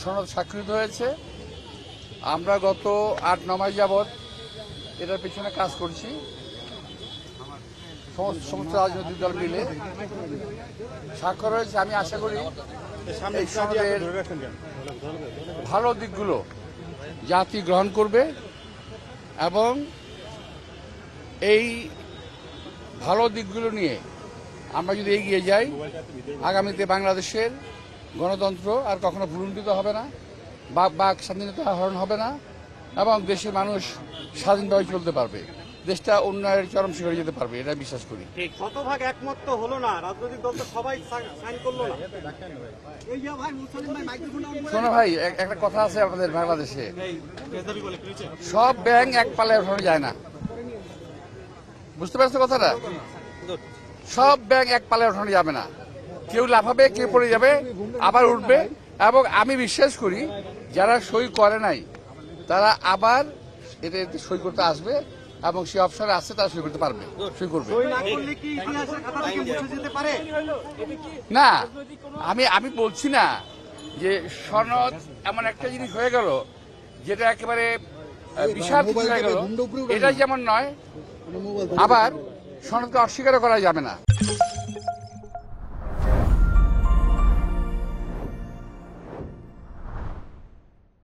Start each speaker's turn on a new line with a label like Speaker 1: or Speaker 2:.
Speaker 1: সনদ স্বাক্ষরিত হয়েছে। আমরা গত ৮-৯ মাস যাবৎ এটার পেছনে কাজ করছি, সমস্ত রাজনৈতিক দল মিলে স্বাক্ষর হয়েছে। আমি আশা করি এই সনদের ভালো দিকগুলো জাতি গ্রহণ করবে এবং এই ভালো দিকগুলো নিয়ে আমরা যদি এগিয়ে যাই, আগামীতে বাংলাদেশের গণতন্ত্র আর কখনো ভুলুণ্ঠিত হবে না, বাক স্বাধীনতা হরণ হবে না এবং দেশের মানুষ স্বাধীনভাবে চলতে পারবে, দেশটা উন্নয়নের চরম শিখরে যেতে পারবে, এটা বিশ্বাস করি।
Speaker 2: শতভাগ একমত তো হলো না, রাজনৈতিক দল তো সবাই সাইন করলো না।
Speaker 1: শোনো ভাই, একটা কথা আছে আমাদের বাংলাদেশে, সব ব্যাঙ এক পাল্লায় ওঠানো যায় না। বুঝতে পারছো কথাটা? সব ব্যাঙ এক পাল্লায় ওঠানো যাবে না, কেউ লাফাবে, কেউ পড়ে যাবে, আবার উঠবে। এবং আমি বিশ্বাস করি যারা সই করে নাই তারা আবার এতে সই করতে আসবে এবং সে অপশনে আসছে, তারা সই করতে পারবে, সই করবে না। আমি বলছি না যে সনদ এমন একটা জিনিস হয়ে গেল যেটা একেবারে বিশাল কিছু হয়ে গেল, এটা যেমন নয়, আবার সনদকে অস্বীকার করা যাবে না।